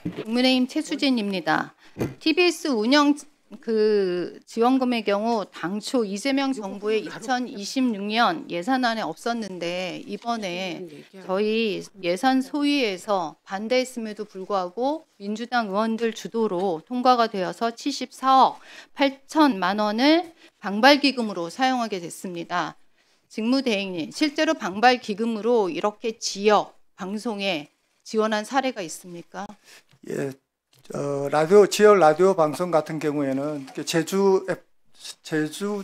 국민의힘 최수진입니다. TBS 운영 지원금의 경우 당초 이재명 정부의 2026년 예산안에 없었는데 이번에 저희 예산 소위에서 반대했음에도 불구하고 민주당 의원들 주도로 통과가 되어서 74억 8천만 원을 방발기금으로 사용하게 됐습니다. 직무대행님, 실제로 방발기금으로 이렇게 지역 방송에 지원한 사례가 있습니까? 예, 지역 라디오 방송 같은 경우에는 제주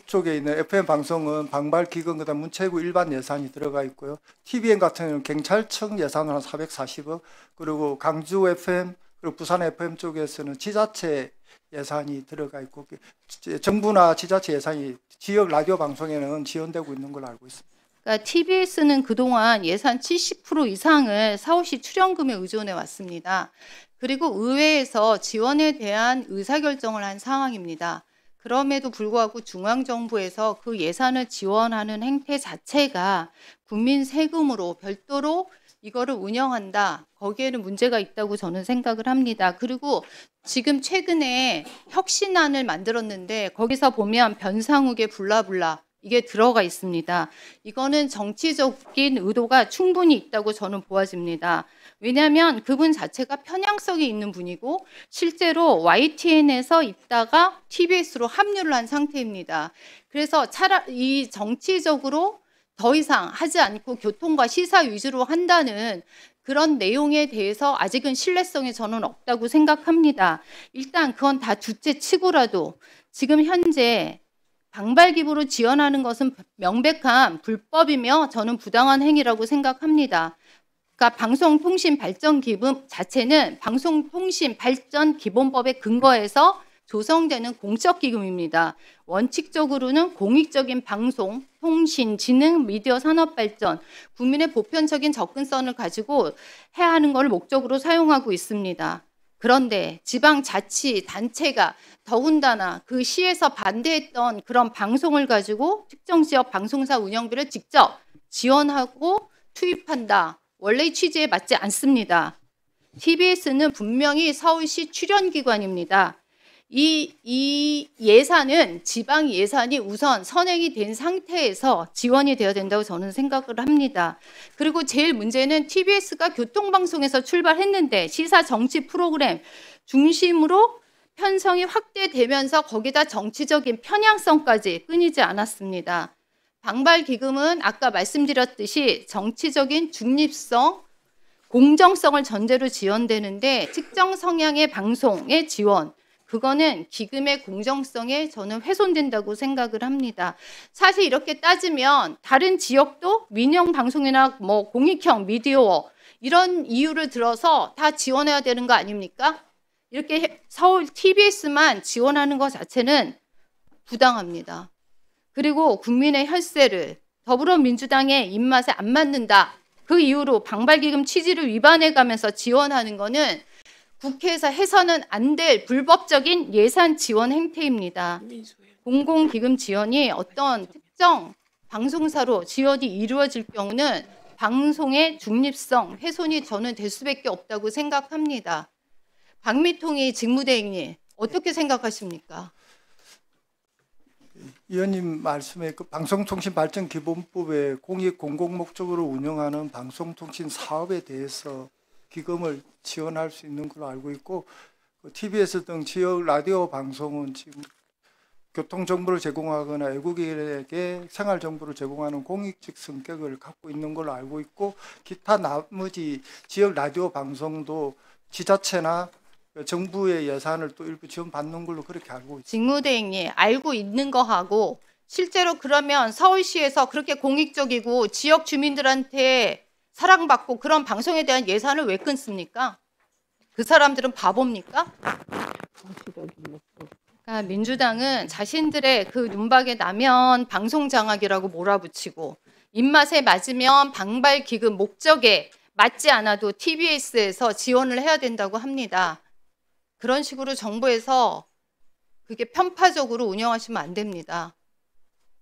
쪽에 있는 FM 방송은 방발기금 그다음 문체부 일반 예산이 들어가 있고요. TVN 같은 경우는 경찰청 예산으로 한 440억, 그리고 강주 FM 그리고 부산 FM 쪽에서는 지자체 예산이 들어가 있고 정부나 지자체 예산이 지역 라디오 방송에는 지원되고 있는 걸로 알고 있습니다. 그러니까 TBS는 그동안 예산 70% 이상을 사후시 출연금에 의존해 왔습니다. 그리고 의회에서 지원에 대한 의사결정을 한 상황입니다. 그럼에도 불구하고 중앙정부에서 그 예산을 지원하는 행태 자체가 국민 세금으로 별도로 이거를 운영한다. 거기에는 문제가 있다고 저는 생각을 합니다. 그리고 지금 최근에 혁신안을 만들었는데 거기서 보면 변상욱의 블라블라 이게 들어가 있습니다. 이거는 정치적인 의도가 충분히 있다고 저는 보아집니다. 왜냐하면 그분 자체가 편향성이 있는 분이고 실제로 YTN에서 있다가 TBS로 합류를 한 상태입니다. 그래서 이 정치적으로 더 이상 하지 않고 교통과 시사 위주로 한다는 그런 내용에 대해서 아직은 신뢰성이 저는 없다고 생각합니다. 일단 그건 다 둘째치고라도 지금 현재 방발기부로 지원하는 것은 명백한 불법이며 저는 부당한 행위라고 생각합니다. 그러니까 방송통신발전기금 자체는 방송통신발전기본법에 근거해서 조성되는 공적기금입니다. 원칙적으로는 공익적인 방송, 통신, 지능, 미디어 산업발전, 국민의 보편적인 접근성을 가지고 해야 하는 것을 목적으로 사용하고 있습니다. 그런데 지방자치단체가 더군다나 그 시에서 반대했던 그런 방송을 가지고 특정 지역 방송사 운영비를 직접 지원하고 투입한다. 원래의 취지에 맞지 않습니다. TBS는 분명히 서울시 출연기관입니다. 이 예산은 지방 예산이 우선 선행이 된 상태에서 지원이 되어야 된다고 저는 생각을 합니다. 그리고 제일 문제는 TBS가 교통방송에서 출발했는데 시사 정치 프로그램 중심으로 편성이 확대되면서 거기다 정치적인 편향성까지 끊이지 않았습니다. 방발기금은 아까 말씀드렸듯이 정치적인 중립성, 공정성을 전제로 지원되는데 특정 성향의 방송의 지원, 그거는 기금의 공정성에 저는 훼손된다고 생각을 합니다. 사실 이렇게 따지면 다른 지역도 민영 방송이나 뭐 공익형 미디어 이런 이유를 들어서 다 지원해야 되는 거 아닙니까? 이렇게 서울 TBS만 지원하는 것 자체는 부당합니다. 그리고 국민의 혈세를 더불어민주당의 입맛에 안 맞는다. 그 이유로 방발기금 취지를 위반해 가면서 지원하는 것은 국회에서 해서는 안 될 불법적인 예산 지원 행태입니다. 공공기금 지원이 어떤 특정 방송사로 지원이 이루어질 경우는 방송의 중립성 훼손이 저는 될 수밖에 없다고 생각합니다. 박미통이 직무대행님 어떻게 생각하십니까? 의원님 말씀에 그 방송통신발전기본법에 공익 공공목적으로 운영하는 방송통신 사업에 대해서 기금을 지원할 수 있는 걸로 알고 있고 TBS 등 지역 라디오 방송은 지금 교통정보를 제공하거나 외국인에게 생활정보를 제공하는 공익적 성격을 갖고 있는 걸로 알고 있고 기타 나머지 지역 라디오 방송도 지자체나 정부의 예산을 또 일부 지원받는 걸로 그렇게 알고 있습니다. 직무대행님 알고 있는 거하고 실제로 그러면 서울시에서 그렇게 공익적이고 지역 주민들한테 사랑받고 그런 방송에 대한 예산을 왜 끊습니까? 그 사람들은 바보입니까? 그러니까 민주당은 자신들의 그 눈박에 나면 방송장악이라고 몰아붙이고 입맛에 맞으면 방발기금 목적에 맞지 않아도 TBS에서 지원을 해야 된다고 합니다. 그런 식으로 정부에서 그게 편파적으로 운영하시면 안 됩니다.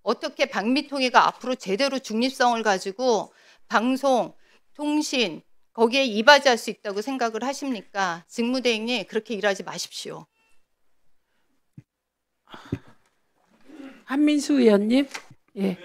어떻게 박미통이가 앞으로 제대로 중립성을 가지고 방송, 통신, 거기에 이바지할 수 있다고 생각을 하십니까? 직무대행님 그렇게 일하지 마십시오. 한민수 의원님. 예.